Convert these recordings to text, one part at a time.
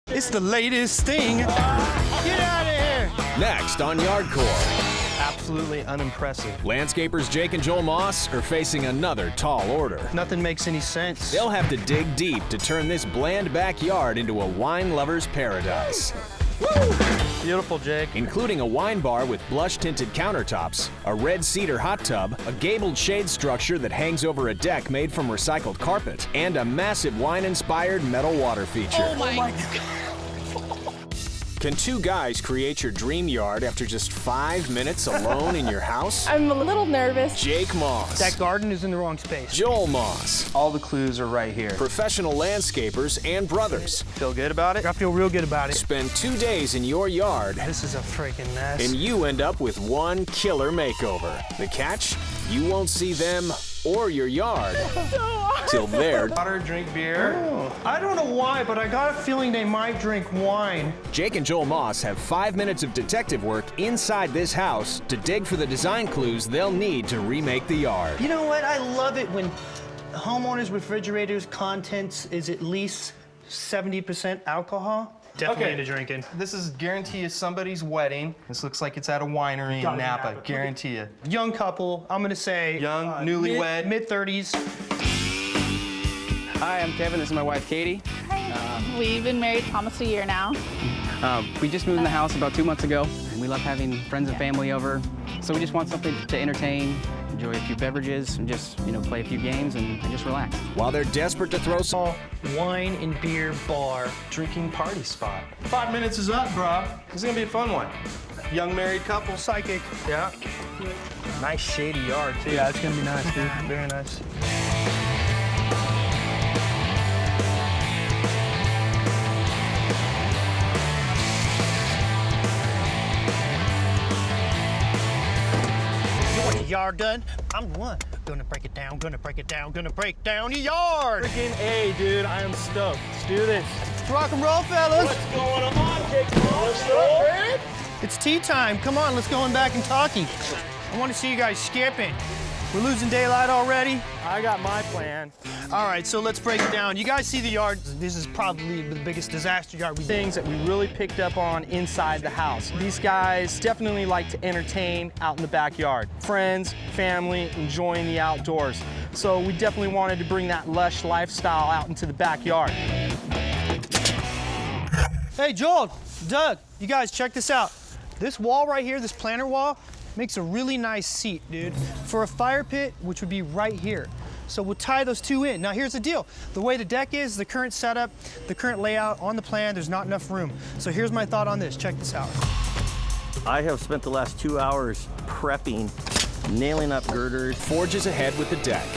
It's the latest thing. Get out of here. Next on Yardcore. Absolutely unimpressive. Landscapers Jake and Joel Moss are facing another tall order. Nothing makes any sense. They'll have to dig deep to turn this bland backyard into a wine lover's paradise. Woo! Beautiful, Jake. Including a wine bar with blush-tinted countertops, a red cedar hot tub, a gabled shade structure that hangs over a deck made from recycled carpet, and a massive wine-inspired metal water feature. Oh my God. Can two guys create your dream yard after just 5 minutes alone in your house? I'm a little nervous. Jake Moss. That garden is in the wrong space. Joel Moss. All the clues are right here. Professional landscapers and brothers. Feel good about it? I feel real good about it. Spend 2 days in your yard. This is a freaking mess. And you end up with one killer makeover. The catch? You won't see them or your yard till they're water, drink beer. Oh, I don't know why, but I got a feeling they might drink wine. Jake and Joel Moss have 5 minutes of detective work inside this house to dig for the design clues they'll need to remake the yard. You know what? I love it when homeowners' refrigerators' contents is at least 70% alcohol. Definitely into drinking. This is guarantee you somebody's wedding. This looks like it's at a winery in Napa. Guarantee you. Young couple, I'm gonna say. Young, newlywed. Mid-30s. Hi, I'm Kevin. This is my wife, Katie. We've been married almost a year now. We just moved in the house about 2 months ago. And we love having friends and family over. So we just want something to entertain, enjoy a few beverages, and just, play a few games and just relax. While they're desperate to throw some Wine and beer bar. Drinking party spot. 5 minutes is up, bro. This is gonna be a fun one. Young married couple. Psychic. Yeah. Nice shady yard, too. Yeah, it's gonna be nice, dude. Very nice. Yard done. I'm the one. Gonna break it down, gonna break it down, gonna break down your yard. Freaking A, dude. I am stoked. Let's do this. Let's rock and roll, fellas. What's going on, Jake? What's up, It's tea time. Come on, let's go in back and talkie. I want to see you guys skipping. We're losing daylight already. I got my plan. All right, so let's break it down. You guys see the yard. This is probably the biggest disaster yard we've Things that we really picked up on inside the house. These guys definitely like to entertain out in the backyard. Friends, family, enjoying the outdoors. So we definitely wanted to bring that lush lifestyle out into the backyard. Hey, Joel, Doug, you guys check this out. This wall right here, this planter wall, makes a really nice seat, dude, for a fire pit, which would be right here. So we'll tie those two in. Now here's the deal. The way the deck is, the current setup, the current layout on the plan, there's not enough room. So here's my thought on this. Check this out. I have spent the last 2 hours prepping, nailing up girders. forges ahead with the deck.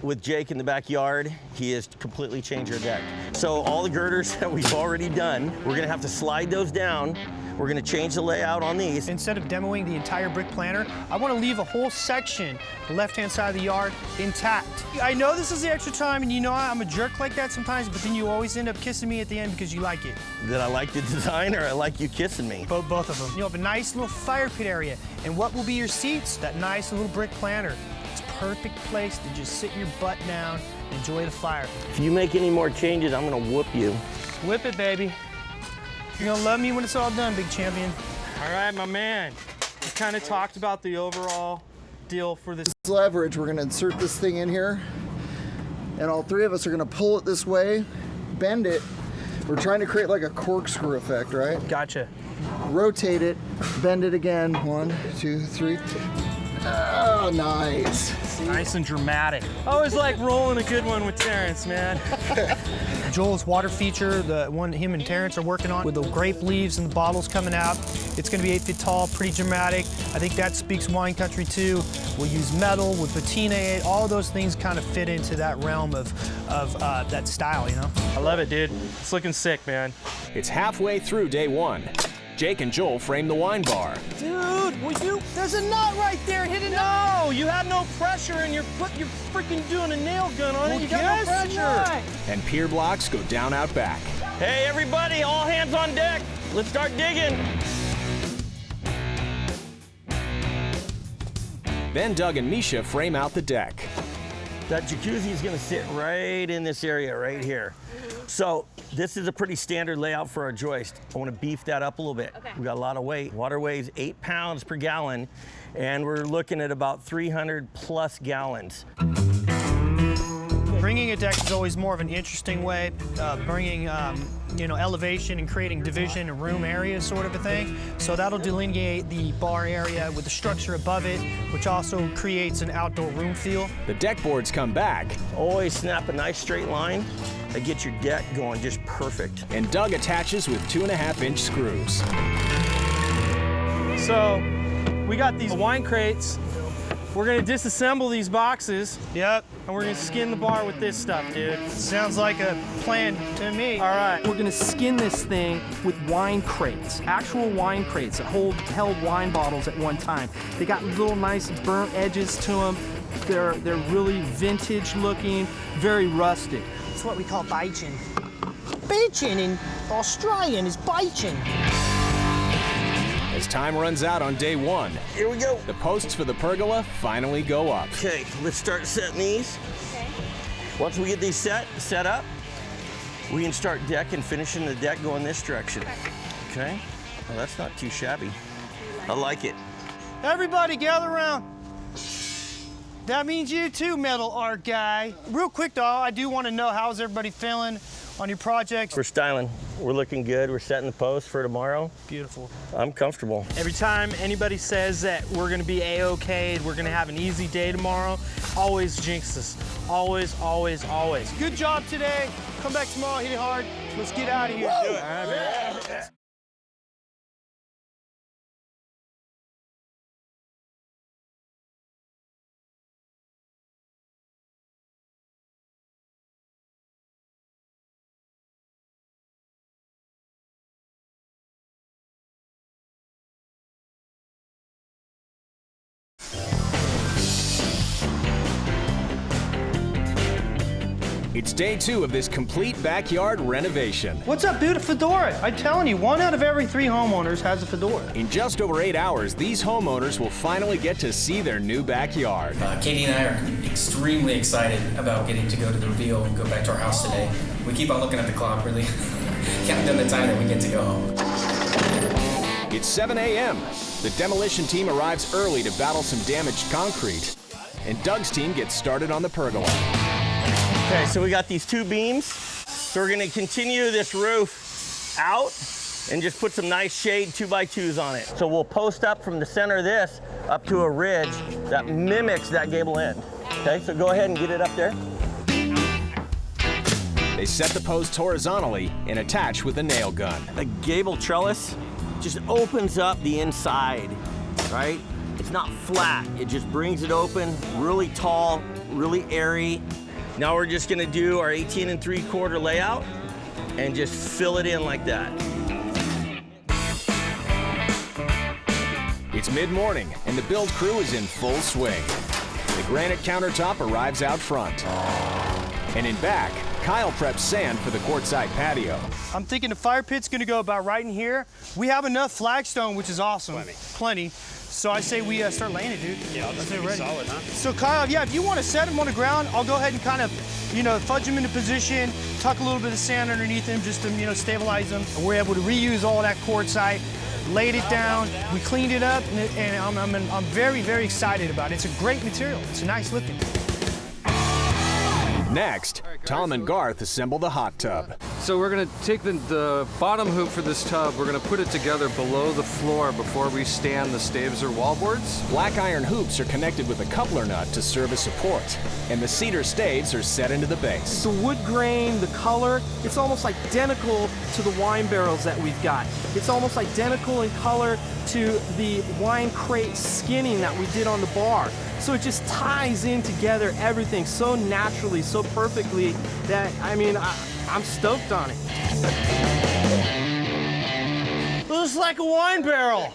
With Jake in the backyard, he has completely changed our deck. So all the girders that we've already done, we're gonna have to slide those down. We're gonna change the layout on these. Instead of demoing the entire brick planter, I want to leave a whole section, the left-hand side of the yard, intact. I know this is the extra time, and you know I'm a jerk like that sometimes, but then you always end up kissing me at the end because you like it. That I like the design or I like you kissing me? Both of them. You'll have a nice little fire pit area, and what will be your seats? That nice little brick planter. It's a perfect place to just sit your butt down and enjoy the fire. If you make any more changes, I'm gonna whoop you. Whip it, baby. You're gonna love me when it's all done, big champion. All right, my man. We kind of talked about the overall deal for this. Leverage, we're gonna insert this thing in here, and all three of us are gonna pull it this way, bend it. We're trying to create like a corkscrew effect, right? Gotcha. Rotate it, bend it again. 1, 2, 3. Oh, nice. Nice and dramatic. I always like rolling a good one with Terrence, man. Joel's water feature, the one him and Terrence are working on with the grape leaves and the bottles coming out. It's gonna be 8 feet tall, pretty dramatic. I think that speaks wine country too. We'll use metal, we'll patina it. All of those things kind of fit into that realm of that style, you know? I love it, dude. It's looking sick, man. It's halfway through day one. Jake and Joel frame the wine bar. Dude, will you? There's a nut right there. Hit it. No, you had no pressure, and you're freaking doing a nail gun on it. You got no pressure. And pier blocks go down out back. Hey, everybody, all hands on deck. Let's start digging. Then Doug and Misha frame out the deck. That jacuzzi is gonna sit right in this area right here. So this is a pretty standard layout for our joist. I wanna beef that up a little bit. Okay. We got a lot of weight. Water weighs 8 pounds per gallon, and we're looking at about 300 plus gallons. Bringing a deck is always more of an interesting way, bringing elevation and creating division and room areas sort of a thing. So that'll delineate the bar area with the structure above it, which also creates an outdoor room feel. The deck boards come back, Always snap a nice straight line that gets your deck going just perfect. and Doug attaches with 2.5-inch screws. So we got these wine crates. We're gonna disassemble these boxes, Yep, and we're gonna skin the bar with this stuff, dude. sounds like a plan to me. All right. We're gonna skin this thing with wine crates, actual wine crates that held wine bottles at one time. They got little nice burnt edges to them. They're really vintage looking, very rustic. It's what we call bichin. Bichin in Australian is bichin. As time runs out on day 1, Here we go. the posts for the pergola finally go up. Okay, let's start setting these. Okay. Once we get these set up, we can start deck and finishing the deck going this direction. Okay? Well, that's not too shabby. I like it. Everybody gather around. That means you too, metal art guy. Real quick though, I do want to know how's everybody feeling on your projects. We're styling. We're looking good. We're setting the post for tomorrow. Beautiful. I'm comfortable. Every time anybody says that we're gonna be A-OK, we're gonna have an easy day tomorrow, always jinx us. Always, always, always. Good job today. Come back tomorrow, hit it hard. Let's get out of here. Do it. It's day 2 of this complete backyard renovation. What's up, dude? A fedora. I'm telling you, 1 out of every 3 homeowners has a fedora. In just over 8 hours, these homeowners will finally get to see their new backyard. Katie and I are extremely excited about getting to go to the reveal and go back to our house today. We keep on looking at the clock, really counting down the time that we get to go home. It's 7 a.m. The demolition team arrives early to battle some damaged concrete, and Doug's team gets started on the pergola. Okay, so we got these 2 beams. So we're gonna continue this roof out and just put some nice shade 2x2s on it. So we'll post up from the center of this up to a ridge that mimics that gable end. Okay, so go ahead and get it up there. They set the posts horizontally and attach with a nail gun. The gable trellis just opens up the inside, right? It's not flat, it just brings it open, really tall, really airy. Now we're just gonna do our 18 3/4 layout and just fill it in like that. It's mid-morning, and the build crew is in full swing. The granite countertop arrives out front. And in back, Kyle preps sand for the courtside patio. I'm thinking the fire pit's gonna go about right in here. We have enough flagstone, which is awesome. Plenty. So I say we start laying it, dude. Yeah, I'll be ready. Solid, huh? So Kyle, yeah, if you want to set him on the ground, I'll go ahead and kind of, fudge him into position, tuck a little bit of sand underneath him just to, stabilize him. And we're able to reuse all that quartzite, laid it down, we cleaned it up, and I'm very, very excited about it. It's a great material. It's nice looking. Next, Tom and Garth assemble the hot tub. So we're gonna take the bottom hoop for this tub, we're gonna put it together below the floor before we stand the staves or wallboards. Black iron hoops are connected with a coupler nut to serve as support, and the cedar staves are set into the base. The wood grain, the color, it's almost identical to the wine barrels that we've got. It's almost identical in color to the wine crate skinning that we did on the bar. So it just ties in together everything so naturally, so perfectly that, I'm stoked on it. Looks like a wine barrel.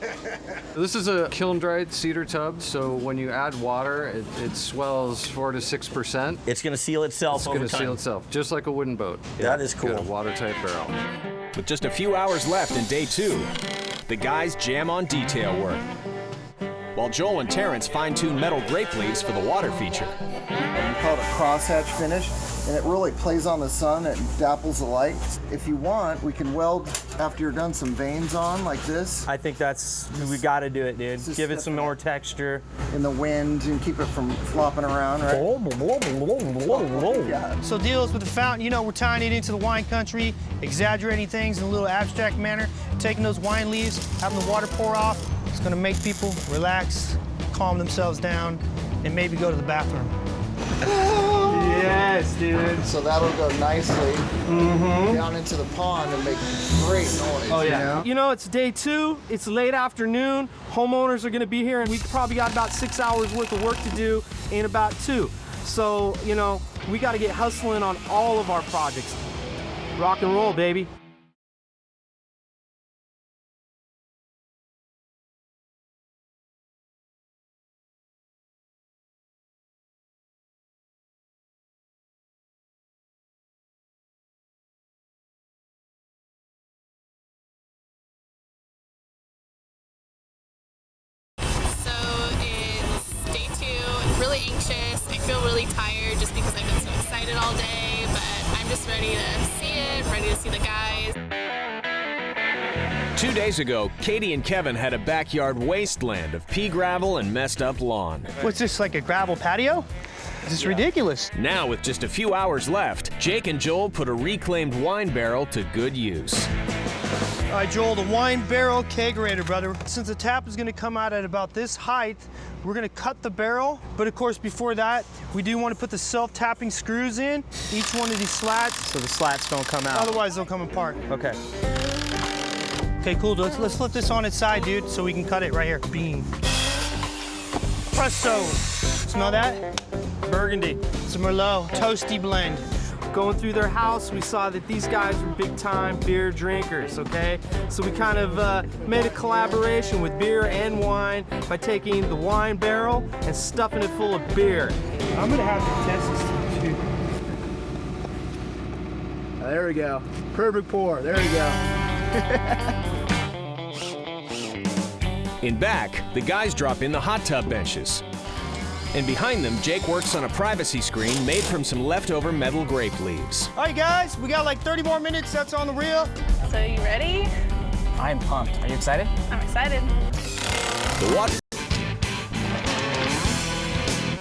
This is a kiln-dried cedar tub, so when you add water, it swells 4 to 6%. It's gonna seal itself over time. It's gonna seal itself, just like a wooden boat. That is cool. Got a watertight barrel. With just a few hours left in day 2, the guys jam on detail work, while Joel and Terrence fine-tune metal grape leaves for the water feature. call it a crosshatch finish, and it really plays on the sun. It dapples the light. If you want, we can weld, after you're done, some veins on like this. I think we got to do it, dude. Just Give it some stiffen more texture. in the wind and keep it from flopping around, right? Yeah. So deals with the fountain, you know, we're tying it into the wine country, exaggerating things in a little abstract manner, taking those wine leaves, having the water pour off. It's gonna make people relax, calm themselves down, and maybe go to the bathroom. Yes, dude. So that'll go nicely down into the pond and make great noise. Oh, yeah. You know, it's day 2, it's late afternoon, homeowners are gonna be here, and we probably got about 6 hours worth of work to do in about 2. So, you know, we gotta get hustling on all of our projects. Rock and roll, baby. Really anxious. I feel really tired just because I've been so excited all day, but I'm just ready to see it, ready to see the guys. 2 days ago, Katie and Kevin had a backyard wasteland of pea gravel and messed up lawn. What's this, like a gravel patio? This is ridiculous. Now, with just a few hours left, Jake and Joel put a reclaimed wine barrel to good use. All right, Joel, the wine barrel kegerator, brother. Since the tap is gonna come out at about this height, we're gonna cut the barrel, but of course before that, we do wanna put the self-tapping screws in, each one of these slats. So the slats don't come out. Otherwise they'll come apart. Okay. Okay, cool, let's flip this on its side, dude, so we can cut it right here. Beam. Presto. Smell that? Burgundy. It's a Merlot, toasty blend. Going through their house, we saw that these guys were big-time beer drinkers, okay? So we kind of made a collaboration with beer and wine by taking the wine barrel and stuffing it full of beer. I'm gonna have to test this too. There we go. Perfect pour. There we go. In back, the guys drop in the hot tub benches. And behind them, Jake works on a privacy screen made from some leftover metal grape leaves. All right, guys, we got like 30 more minutes. That's on the reel. So you ready? I'm pumped. Are you excited? I'm excited. The water